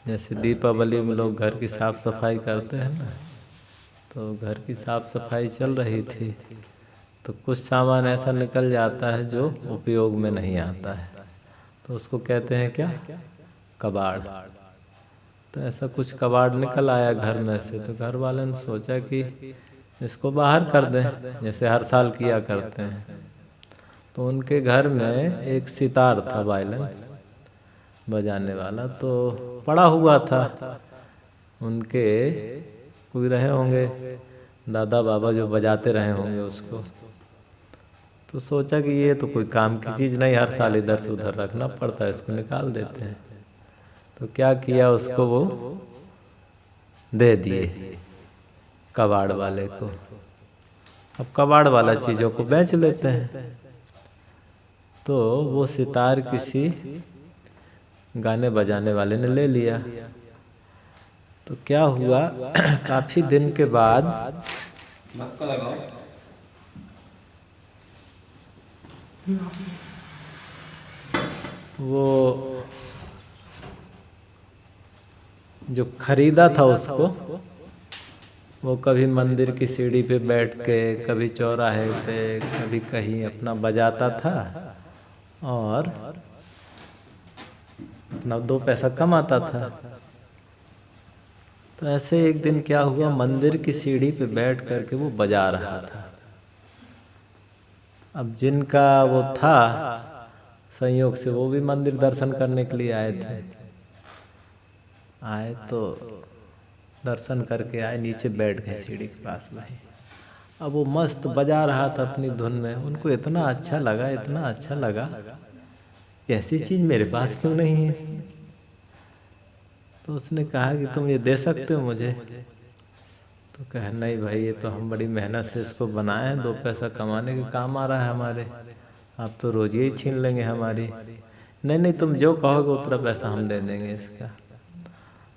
जैसे दीपावली में लोग घर की साफ सफाई करते हैं ना, तो घर की साफ सफाई चल रही थी तो कुछ सामान ऐसा निकल जाता है जो उपयोग में नहीं आता है, तो उसको कहते हैं क्या, कबाड़। तो ऐसा कुछ कबाड़ निकल आया घर में से, तो घर वाले ने सोचा कि इसको बाहर कर दें, जैसे हर साल किया करते हैं। तो उनके घर में एक सितार था, वायलिन बजाने वाला, तो पड़ा हुआ था। उनके कोई रहे होंगे दादा बाबा जो बजाते रहे होंगे उसको, तो सोचा कि ये तो कोई काम की चीज़ नहीं, हर साल इधर से उधर रखना पड़ता है, इसको निकाल देते हैं। तो क्या किया, उसको वो दे दिए कबाड़ वाले को। अब कबाड़ वाला चीज़ों को बेच लेते हैं, तो वो सितार किसी गाने बजाने वाले ने ले लिया। तो क्या हुआ, काफी दिन के बाद वो जो खरीदा था उसको, वो कभी मंदिर की सीढ़ी पे बैठ के, कभी चौराहे पे, कभी कहीं अपना बजाता था और अपना 2 पैसा कमाता था। तो ऐसे एक दिन क्या हुआ, मंदिर की सीढ़ी पे बैठ करके वो बजा रहा था। अब जिनका वो था संयोग से, वो भी मंदिर दर्शन करने के लिए आए थे। आए तो दर्शन करके आए, नीचे बैठ गए सीढ़ी के पास भाई। अब वो मस्त बजा रहा था अपनी धुन में, उनको इतना अच्छा लगा, इतना अच्छा लगा, ऐसी चीज़ मेरे पास क्यों नहीं है। तो उसने कहा कि तुम ये दे सकते हो मुझे। तो कहा नहीं भाई, ये तो हम बड़ी मेहनत से इसको बनाए हैं, 2 पैसा कमाने के काम आ रहा है हमारे, आप तो रोज ही छीन लेंगे हमारी। नहीं नहीं, तुम जो कहोगे उतना पैसा हम दे देंगे इसका।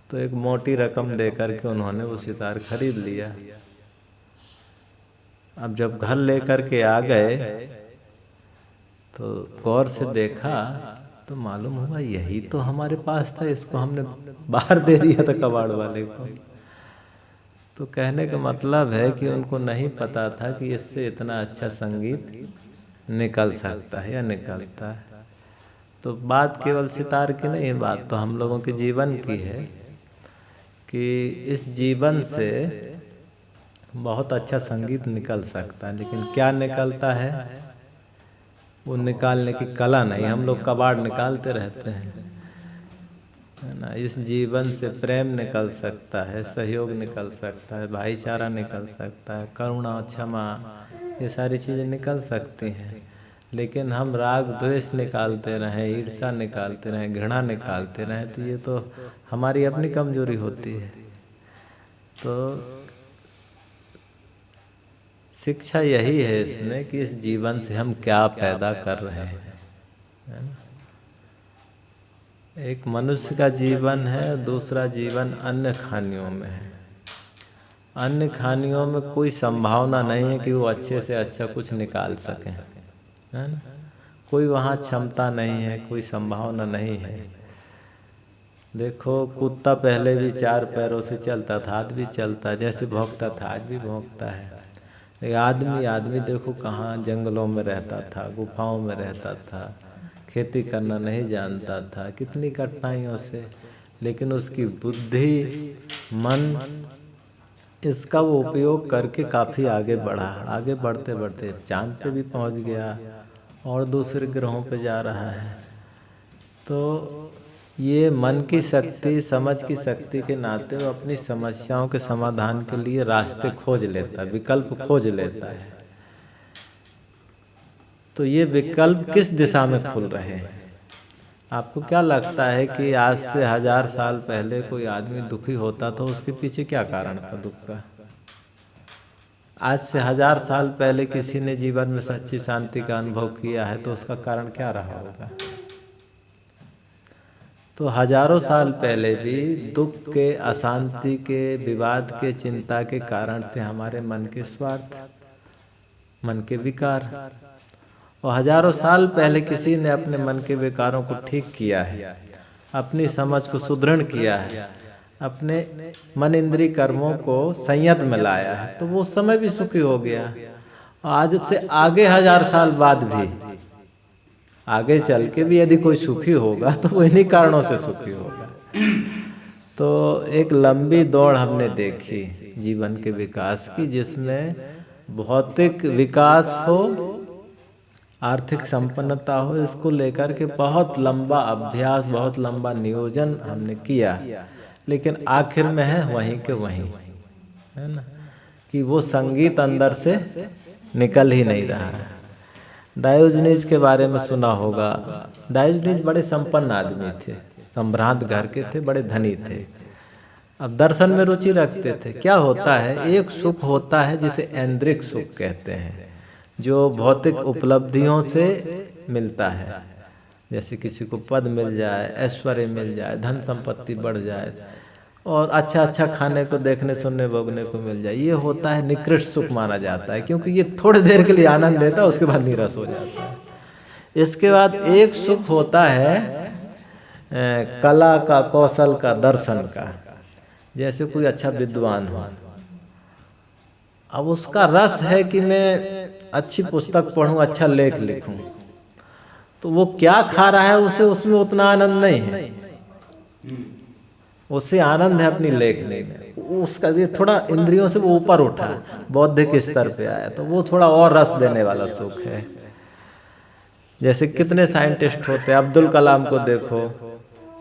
तो एक मोटी रकम दे करके उन्होंने वो सितार खरीद लिया। अब जब घर ले करके आ गए तो गौर से देखा तो मालूम हुआ यही तो हमारे पास था, इसको हमने बाहर दे दिया था कबाड़ वाले को। तो कहने का मतलब है कि उनको नहीं पता था कि इससे इतना अच्छा संगीत निकल सकता है या निकलता है। तो बात केवल सितार की नहीं है, बात तो हम लोगों के जीवन की है कि इस जीवन से बहुत अच्छा संगीत निकल सकता है, लेकिन क्या निकलता है वो निकालने की कला नहीं। हम लोग कबाड़ निकालते रहते हैं, है ना। इस जीवन से प्रेम निकल सकता है, सहयोग निकल सकता है, भाईचारा निकल सकता है, करुणा, क्षमा, ये सारी चीज़ें निकल सकती हैं। लेकिन हम राग द्वेष निकालते रहें, ईर्ष्या निकालते रहें, घृणा निकालते रहें, तो ये तो हमारी अपनी कमजोरी होती है। तो शिक्षा यही है इसमें कि इस जीवन से हम क्या पैदा कर रहे हैं, है ना। एक मनुष्य का जीवन है, दूसरा जीवन अन्य खानियों में है। अन्य खानियों में कोई संभावना नहीं है कि वो अच्छे से अच्छा कुछ निकाल सकें, है ना। कोई वहाँ क्षमता नहीं है, कोई संभावना नहीं है। देखो, कुत्ता पहले भी 4 पैरों से चलता था, आज भी चलता, जैसे भौंकता था आज भी भौंकता है। आदमी देखो कहाँ जंगलों में रहता था, गुफाओं में रहता था, खेती करना नहीं जानता था, कितनी कठिनाइयों से, लेकिन उसकी बुद्धि, मन, इसका वो उपयोग करके काफ़ी आगे बढ़ा। आगे बढ़ते बढ़ते चांद पे भी पहुंच गया और दूसरे ग्रहों पे जा रहा है। तो ये मन की शक्ति, समझ की शक्ति के नाते वो अपनी समस्याओं के समाधान के लिए रास्ते खोज लेता है, विकल्प खोज लेता है। तो ये विकल्प किस दिशा में खुल रहे हैं? आपको क्या लगता है कि आज से 1000 साल पहले कोई आदमी दुखी होता तो उसके पीछे क्या कारण था दुख का? आज से 1000 साल पहले किसी ने जीवन में सच्ची शांति का अनुभव किया है तो उसका कारण क्या रहा होगा? तो हजारों साल पहले भी दुख के, अशांति के, विवाद के, चिंता के कारण थे हमारे मन के स्वार्थ, मन के विकार। और हजारों साल पहले किसी ने अपने मन के विकारों को ठीक किया है अपनी समझ को सुदृढ़ किया है, अपने मन इंद्रिय कर्मों को संयत में लाया है, तो वो उस समय भी सुखी हो गया। आज से आगे 1000 साल बाद भी, आगे चल के भी यदि कोई सुखी होगा तो वो इन्हीं कारणों से सुखी होगा। तो एक लंबी दौड़ हमने देखी जीवन के विकास की, जिसमें भौतिक विकास हो, आर्थिक संपन्नता हो, इसको लेकर के बहुत लंबा अभ्यास, बहुत लंबा नियोजन हमने किया, लेकिन आखिर में है वहीं के वहीं, है ना, कि वो संगीत अंदर से निकल ही नहीं रहा है। डायोजनीज के बारे में सुना होगा। डायोजनीज बड़े संपन्न आदमी थे, संभ्रांत घर के थे, बड़े धनी थे। अब दर्शन में रुचि रखते थे। क्या होता है, एक सुख होता है जिसे ऐन्द्रिक सुख कहते हैं, जो भौतिक उपलब्धियों से मिलता है, जैसे किसी को पद मिल जाए, ऐश्वर्य मिल जाए, धन संपत्ति बढ़ जाए और अच्छा अच्छा खाने को, देखने सुनने भोगने को मिल जाए, ये होता है निकृष्ट सुख माना जाता है, क्योंकि ये थोड़ी देर के लिए आनंद देता है, उसके बाद नीरस हो जाता है। इसके बाद एक सुख होता है कला का, कौशल का, दर्शन का। जैसे कोई अच्छा विद्वान हो, अब उसका रस है कि मैं अच्छी पुस्तक पढ़ूं, अच्छा लेख लिखूं, तो वो क्या खा रहा है उसे, उसमें उतना आनंद नहीं है। उसे आनंद है अपनी लेखनी में, उसका ये थोड़ा इंद्रियों से वो ऊपर उठा, बौद्धिक स्तर पे आया, तो वो थोड़ा और रस देने वाला सुख है। जैसे कितने साइंटिस्ट होते हैं, अब्दुल कलाम को देखो,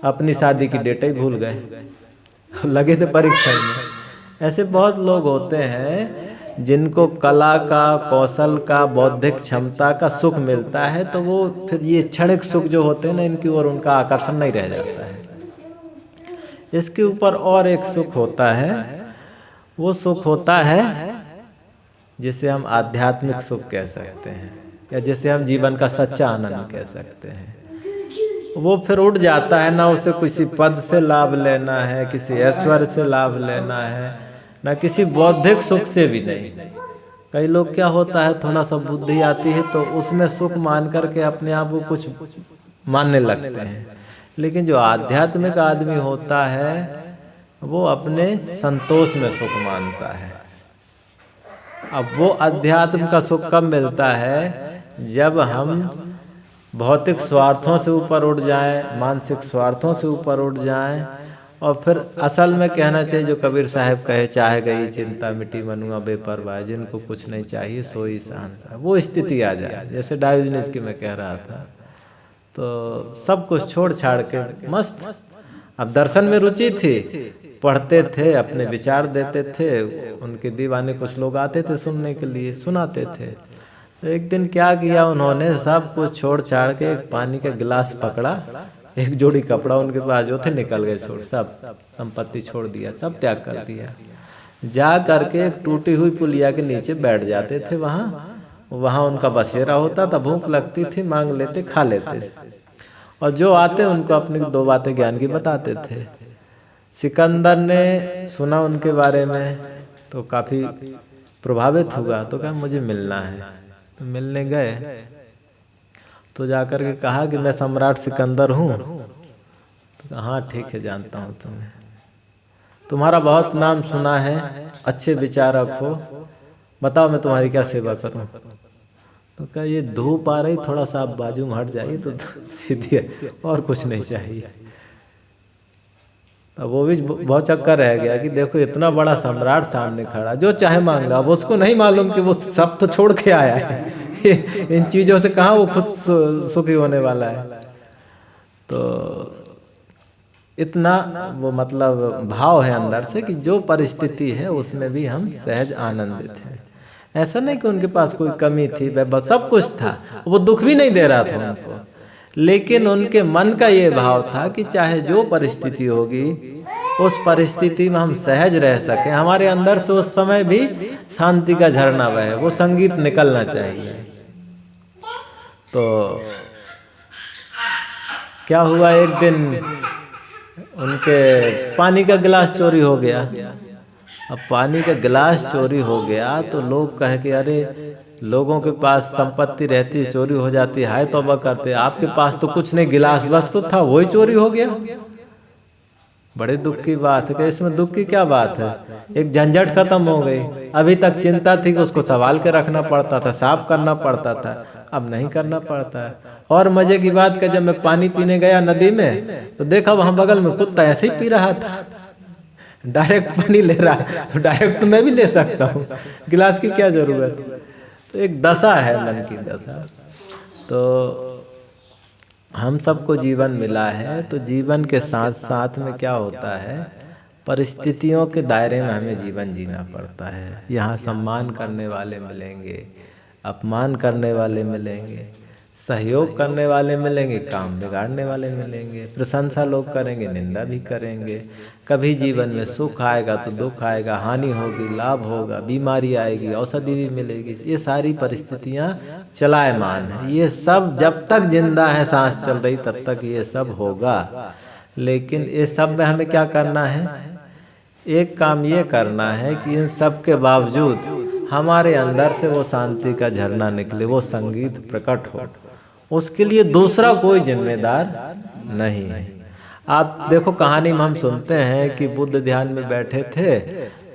अपनी शादी की डेट ही भूल गए, लगे थे परीक्षा में। ऐसे बहुत लोग होते हैं जिनको कला का, कौशल का, बौद्धिक क्षमता का सुख मिलता है, तो वो फिर ये क्षणिक सुख जो होते हैं ना, इनकी ओर उनका आकर्षण नहीं रह जाता है। इसके ऊपर और एक सुख होता है, वो सुख होता है जिसे हम आध्यात्मिक सुख कह सकते हैं, या जिसे हम जीवन का सच्चा आनंद कह सकते हैं। वो फिर उठ जाता है, ना उसे किसी पद से लाभ लेना है, किसी ऐश्वर्य से लाभ लेना है, ना किसी बौद्धिक सुख से भी नहीं। कई लोग क्या होता है, थोड़ा सा बुद्धि आती है तो उसमें सुख मान करके अपने आप को कुछ मानने लगते हैं, लेकिन जो आध्यात्मिक आदमी होता है वो अपने संतोष में सुख मानता है। अब वो अध्यात्म का सुख कब मिलता है, जब हम भौतिक स्वार्थों से ऊपर उठ जाएं, मानसिक स्वार्थों से ऊपर उठ जाएं, और फिर असल में कहना चाहिए जो कबीर साहब कहे, चाहे गई चिंता मिटी मनुआ बेपरवाह, जिनको कुछ नहीं चाहिए सोई शांत, वो स्थिति आ जाए। जैसे डायोजनीज की मैं कह रहा था, तो सब कुछ छोड़ छाड़ के मस्त। अब दर्शन में रुचि थी, पढ़ते थे, अपने विचार देते थे, उनके दीवाने कुछ लोग आते थे सुनने के लिए, सुनाते थे। तो एक दिन क्या किया उन्होंने, सब कुछ छोड़ छाड़ के एक पानी का गिलास पकड़ा, एक जोड़ी कपड़ा उनके पास जो थे निकल गए, छोड़, सब संपत्ति छोड़ दिया, सब त्याग कर दिया। जा करके एक टूटी हुई पुलिया के नीचे बैठ जाते थे, वहाँ उनका बसेरा होता था, भूख लगती थी, मांग लेते, खा लेते, और जो आते उनको अपनी 2 बातें ज्ञान की बताते थे। सिकंदर ने सुना उनके बारे में तो काफ़ी प्रभावित हुआ, तो कहा मुझे मिलना है। तो मिलने गए तो जाकर के कहा कि मैं सम्राट सिकंदर हूँ। तो कहा हाँ ठीक है, जानता हूँ तुम्हें, तुम्हारा बहुत नाम सुना है, अच्छे विचार रखो, बताओ मैं तुम्हारी क्या सेवा करूँ। तो कहा ये धूप आ रही, थोड़ा सा आप बाजू में हट जाइए तो सीधी है, और कुछ नहीं चाहिए। अब वो भी बहुत चक्कर रह गया कि देखो इतना बड़ा सम्राट सामने खड़ा, जो चाहे मांग लो। अब उसको नहीं मालूम कि वो सब तो छोड़ के आया है, इन चीज़ों से कहाँ वो खुद सुखी होने वाला है। तो इतना वो मतलब भाव है अंदर से कि जो परिस्थिति है उसमें भी हम सहज आनंदित हैं। ऐसा नहीं कि उनके पास कोई कमी थी, सब कुछ था, वो दुख भी नहीं दे रहा था उनको, लेकिन उनके मन का ये भाव था कि चाहे जो परिस्थिति होगी उस परिस्थिति में हम सहज रह सकें, हमारे अंदर से उस समय भी शांति का झरना बहे, वो संगीत निकलना चाहिए। तो क्या हुआ, एक दिन उनके पानी का गिलास चोरी हो गया। अब पानी का गिलास चोरी हो गया तो लोग कहे कि अरे लोगों के पास संपत्ति रहती, चोरी हो जाती है, तौबा करते, आपके पास तो कुछ नहीं, गिलास बस तो था, वही चोरी हो गया। बड़े दुख की बात है कि इसमें दुख की क्या बात है। एक झंझट खत्म हो गई। अभी तक चिंता थी कि उसको संभाल के रखना पड़ता था, साफ करना पड़ता था, अब नहीं करना पड़ता है। और मजे की बात कि जब मैं पानी पीने गया नदी में तो देखा वहां बगल में कुत्ता ऐसे ही पी रहा था, डायरेक्ट पानी ले रहा है, तो डायरेक्ट तो मैं भी ले सकता हूँ, गिलास की क्या जरूरत। तो एक दशा है, मन की दशा। तो हम सबको जीवन मिला है, तो जीवन के साथ साथ में क्या होता है, परिस्थितियों के दायरे में हमें जीवन जीना पड़ता है। यहाँ सम्मान करने वाले मिलेंगे, अपमान करने वाले मिलेंगे, सहयोग करने वाले मिलेंगे, काम बिगाड़ने वाले मिलेंगे, प्रशंसा लोग करेंगे, निंदा भी करेंगे। कभी जीवन में सुख आएगा तो दुख आएगा, हानि होगी, लाभ होगा, बीमारी आएगी, औषधि भी मिलेगी। ये सारी परिस्थितियाँ चलायमान है। ये सब जब तक जिंदा है, सांस चल रही, तब तक ये सब होगा। लेकिन ये सब में हमें क्या करना है, एक काम ये करना है कि इन सब के बावजूद हमारे अंदर से वो शांति का झरना निकले, वो संगीत प्रकट हो। उसके लिए दूसरा कोई जिम्मेदार नहीं है। आप देखो कहानी में हम सुनते हैं कि बुद्ध ध्यान में बैठे थे,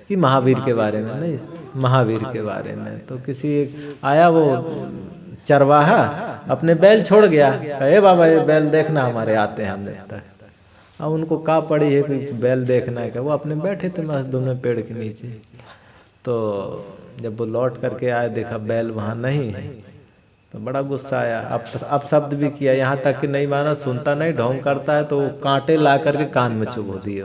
कि महावीर के बारे में, नहीं महावीर के बारे में, तो किसी आया वो चरवाहा अपने बैल छोड़ गया, कहे बाबा ये बैल देखना, हमारे आते हैं हम देखता है। अब उनको कहा पड़ी है कि बैल देखना है, क्या वो अपने बैठे थे मस्त दोनों पेड़ के नीचे। तो जब वो लौट करके आए, देखा बैल वहाँ नहीं है, तो बड़ा गुस्सा आया। अब शब्द भी किया, यहाँ तक कि नहीं माना, सुनता नहीं, ढोंग करता है, तो कांटे ला करके कान में चुभो दिए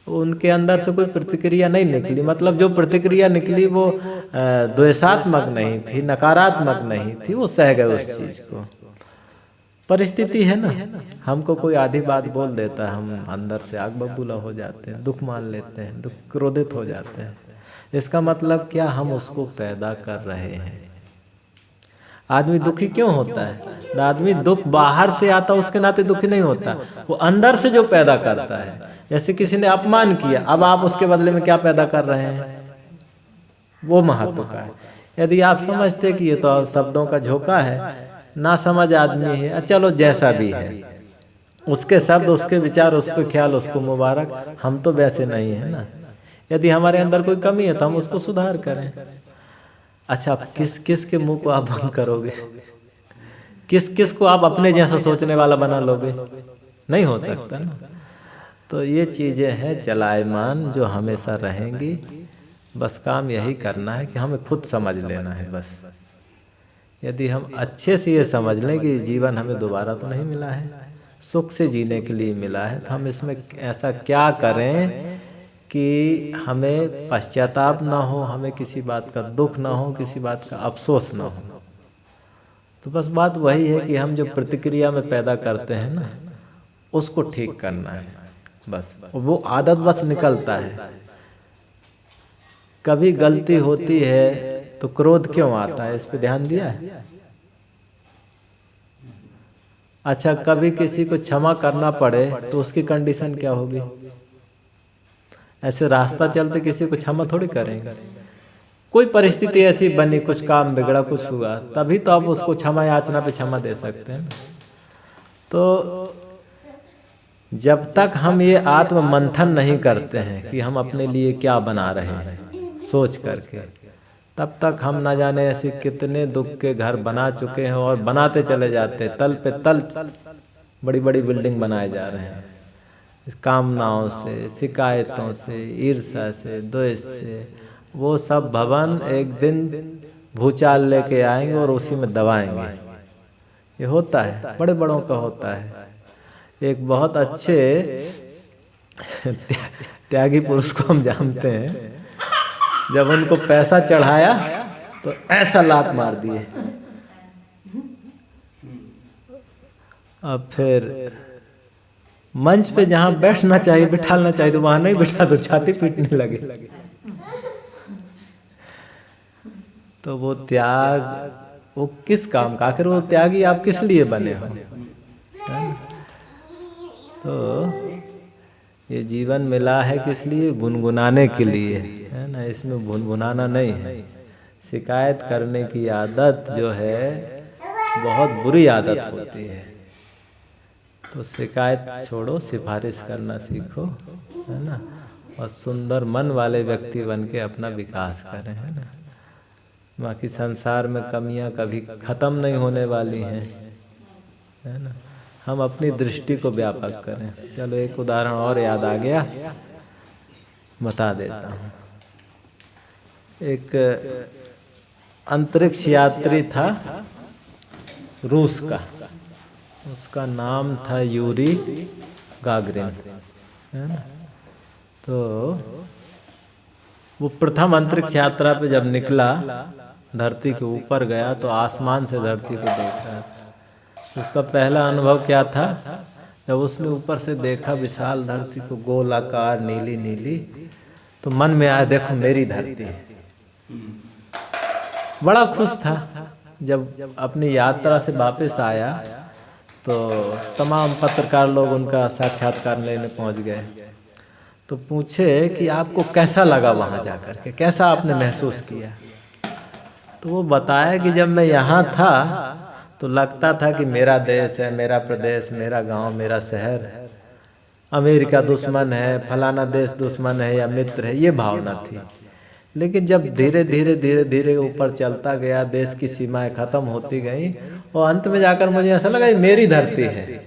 उनके अंदर से कोई प्रतिक्रिया नहीं निकली। मतलब जो प्रतिक्रिया निकली वो द्वेषात्मक नहीं थी, नकारात्मक नहीं थी, वो सह गए उस चीज को। परिस्थिति है ना, हमको कोई आधी बात बोल देता है, हम अंदर से आग बबूला हो जाते हैं, दुख मान लेते हैं, दुख क्रोधित हो जाते हैं। इसका मतलब क्या, हम उसको पैदा कर रहे हैं। आदमी दुखी क्यों होता है, आदमी दुख बाहर से आता उसके नाते दुखी नहीं होता, वो अंदर से जो पैदा करता है। जैसे किसी ने अपमान किया, अब आप उसके बदले में क्या पैदा कर रहे हैं, वो महत्व का है। यदि आप समझते कि ये तो शब्दों का झोंका है, ना समझ आदमी है, चलो जैसा भी है, उसके शब्द, उसके विचार, उसके ख्याल, उसको मुबारक, हम तो वैसे नहीं है ना। यदि हमारे अंदर कोई कमी है तो हम उसको सुधार करें। अच्छा, किस किस के मुंह को आप बंद करोगे, किस किस को आप अपने जैसा सोचने वाला बना लोगे, नहीं हो सकता ना। तो ये चीजें हैं चलायमान, जो हमेशा रहेंगी। बस काम यही करना है कि हमें खुद समझ लेना है बस। यदि हम अच्छे से ये समझ लें कि जीवन हमें दोबारा तो नहीं मिला है, सुख से जीने के लिए मिला है, तो हम इसमें ऐसा क्या करें कि हमें पश्चाताप ना हो, हमें किसी बात का दुख ना हो, किसी बात का अफसोस ना हो। तो बस बात वही है कि हम जो प्रतिक्रिया में पैदा करते हैं ना, उसको ठीक करना है बस। वो आदत बस निकलता है। कभी गलती होती है तो क्रोध क्यों आता है, इस पे ध्यान दिया है? अच्छा, कभी किसी को क्षमा करना पड़े तो उसकी कंडीशन क्या होगी? ऐसे रास्ता चलते किसी को क्षमा थोड़ी करेंगे। कोई परिस्थिति ऐसी बनी, कुछ काम बिगड़ा, कुछ हुआ, तभी तो आप उसको क्षमा याचना पे क्षमा दे सकते हैं। तो जब तक हम ये आत्म मंथन नहीं करते हैं कि हम अपने लिए क्या बना रहे हैं सोच करके, तब तक हम ना जाने ऐसे कितने दुख के घर बना चुके हैं और बनाते चले जाते हैं। तल पे तल बड़ी बड़ी बिल्डिंग बनाए जा रहे हैं, कामनाओं से, शिकायतों से, ईर्ष्या से, द्वेष से। वो सब भवन एक दिन भूचाल लेके आएंगे और उसी में दबाएंगे। ये होता है, बड़े बड़ों का होता है। एक बहुत अच्छे त्यागी पुरुष को हम जानते हैं, जब उनको पैसा चढ़ाया तो ऐसा लात मार दिए। अब फिर मंच पे जहाँ बैठना चाहिए, बिठाना चाहिए, तो वहां नहीं बिठा, तो छाती पीटने लगे। तो वो त्याग, वो किस काम का, आखिर वो त्यागी आप किस लिए बने हो? तो ये जीवन मिला है किस लिए? गुनगुनाने के लिए, है ना। इसमें गुनगुनाना नहीं है। शिकायत करने की आदत जो है बहुत बुरी आदत होती है। तो शिकायत छोड़ो, सिफारिश करना सीखो, है ना। और सुंदर मन वाले व्यक्ति बन के अपना विकास करें, है ना। बाकी संसार में कमियां कभी ख़त्म नहीं होने वाली हैं, है ना। हम अपनी दृष्टि को व्यापक करें। चलो एक उदाहरण और याद आ गया, बता देता हूँ। एक अंतरिक्ष यात्री था रूस का, उसका नाम था यूरी गागरिन, है ना। तो वो प्रथम अंतरिक्ष यात्रा पे जब निकला, धरती के ऊपर गया तो आसमान से धरती को देख रहा था। उसका पहला अनुभव क्या था? जब उसने ऊपर से देखा विशाल धरती को, गोलाकार नीली नीली, तो मन में आया देखो मेरी धरती है। बड़ा खुश था। जब अपनी यात्रा से वापस आया तो तमाम पत्रकार लोग उनका साक्षात्कार लेने पहुंच गए। तो पूछे कि आपको कैसा लगा वहाँ जाकर के, कैसा आपने महसूस किया? तो वो बताया कि जब मैं यहाँ था तो लगता था कि मेरा देश है, मेरा प्रदेश, मेरा गांव, मेरा शहर, अमेरिका दुश्मन है, फलाना देश दुश्मन है या मित्र है, ये भावना थी। लेकिन जब धीरे धीरे धीरे धीरे ऊपर चलता गया, देश की सीमाएं खत्म होती गई और अंत में जाकर मुझे ऐसा लगा ये मेरी धरती है,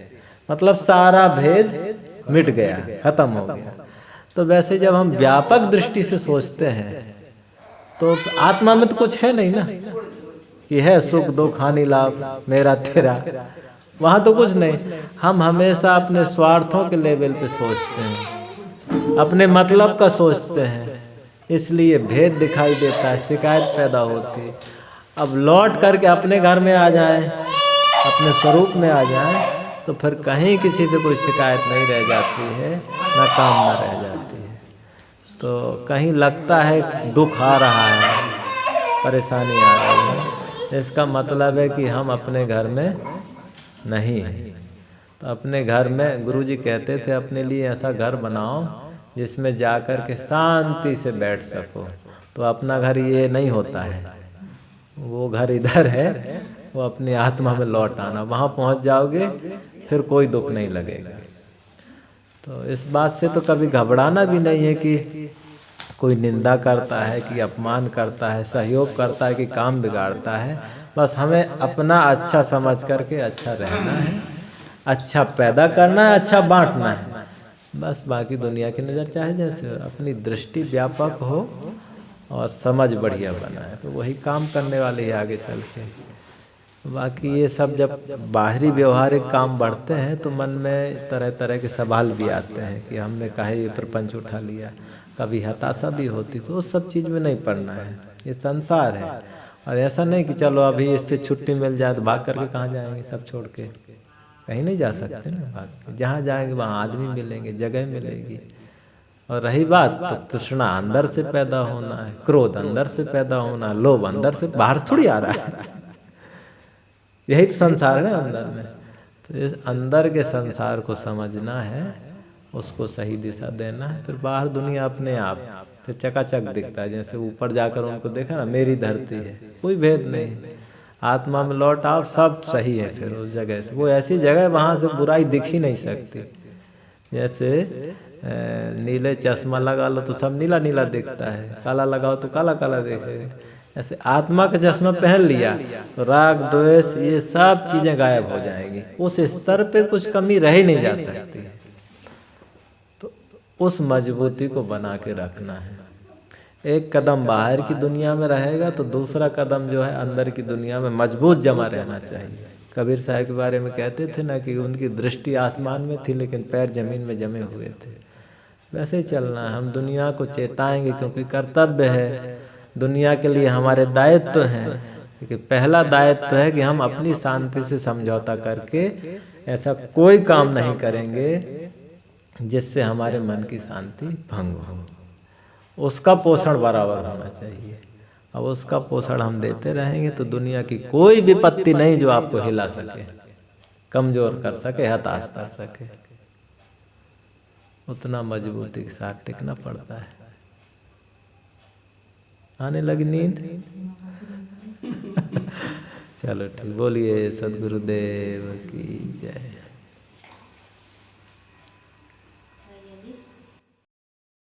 मतलब सारा भेद मिट गया, खत्म हो गया। तो वैसे जब हम व्यापक दृष्टि से सोचते हैं तो आत्मा में तो कुछ है नहीं ना, कि है सुख दुख हानि लाभ मेरा तेरा, वहाँ तो कुछ नहीं। हम हमेशा अपने स्वार्थों के लेवल पे सोचते हैं, अपने मतलब का सोचते हैं, इसलिए भेद दिखाई देता है, शिकायत पैदा होती है। अब लौट करके अपने घर में आ जाएं, अपने स्वरूप में आ जाएं, तो फिर कहीं किसी से कोई शिकायत नहीं रह जाती है, ना काम ना रह जाती है। तो कहीं लगता है दुख आ रहा है, परेशानी आ रही है, इसका मतलब है कि हम अपने घर में नहीं हैं। तो अपने घर में गुरुजी कहते थे अपने लिए ऐसा घर बनाओ जिसमें जाकर के शांति से बैठ सको। तो अपना घर ये नहीं होता है, वो घर इधर है, वो अपनी आत्मा में लौट आना, वहाँ पहुँच जाओगे फिर कोई दुख नहीं लगेगा। तो इस बात से तो कभी घबराना भी नहीं है कि कोई निंदा करता है, कि अपमान करता है, सहयोग करता है, कि काम बिगाड़ता है। बस हमें अपना अच्छा समझ करके अच्छा रहना है, अच्छा पैदा करना है, अच्छा बांटना है, बस। बाकी दुनिया की नज़र चाहे जैसे, अपनी दृष्टि व्यापक हो और समझ बढ़िया बनाए, तो वही काम करने वाले ही आगे चल के। बाकी ये सब जब बाहरी व्यवहारिक काम बढ़ते हैं तो मन में तरह तरह के सवाल भी आते हैं कि हमने काहे ये प्रपंच उठा लिया, कभी हताशा भी होती। तो उस सब चीज़ में नहीं पड़ना है, ये संसार है। और ऐसा नहीं कि चलो अभी इससे छुट्टी मिल जाए तो भाग करके कहाँ जाएंगे, सब छोड़ के कहीं नहीं जा सकते ना। भाग के जहाँ जाएंगे वहाँ आदमी मिलेंगे, जगह मिलेगी। और रही बात तो तृष्णा अंदर से पैदा होना है, क्रोध अंदर से पैदा होना, लोभ अंदर से, बाहर थोड़ी आ रहा है। यही तो संसार है ना अंदर में। तो इस अंदर के संसार को समझना है, उसको सही दिशा देना है, फिर बाहर दुनिया अपने आप फिर चकाचक दिखता है। जैसे ऊपर जाकर उनको देखा ना, मेरी धरती है, कोई भेद नहीं। आत्मा में लौट आओ, सब सही है। फिर उस जगह से, वो ऐसी जगह वहाँ से बुराई दिख ही नहीं सकती। जैसे नीले चश्मा लगा लो तो सब नीला नीला दिखता है, काला लगाओ तो काला काला दिखेगा। ऐसे आत्मा का चश्मा पहन लिया तो राग द्वेष ये सब चीज़ें गायब हो जाएंगी, उस स्तर पे कुछ कमी रह ही नहीं जा सकती। तो उस मजबूती को बना के रखना है। एक कदम बाहर की दुनिया में रहेगा तो दूसरा कदम जो है अंदर की दुनिया में मजबूत जमा रहना चाहिए। कबीर साहब के बारे में कहते थे ना कि उनकी दृष्टि आसमान में थी लेकिन पैर जमीन में जमे हुए थे। वैसे ही चलना है, हम दुनिया को चेताएंगे क्योंकि कर्तव्य है, दुनिया के लिए हमारे दायित्व हैं। क्योंकि पहला दायित्व है कि हम अपनी शांति से समझौता करके ऐसा कोई काम नहीं करेंगे जिससे हमारे मन की शांति भंग हो। उसका पोषण बराबर होना चाहिए। अब उसका पोषण हम देते रहेंगे तो दुनिया की कोई विपत्ति नहीं जो आपको हिला सके, कमजोर कर सके, हताश कर सके। उतना मजबूती के साथ टिकना पड़ता है। आने लगी नींद? चलो ठीक, बोलिए सद्गुरुदेव की जय।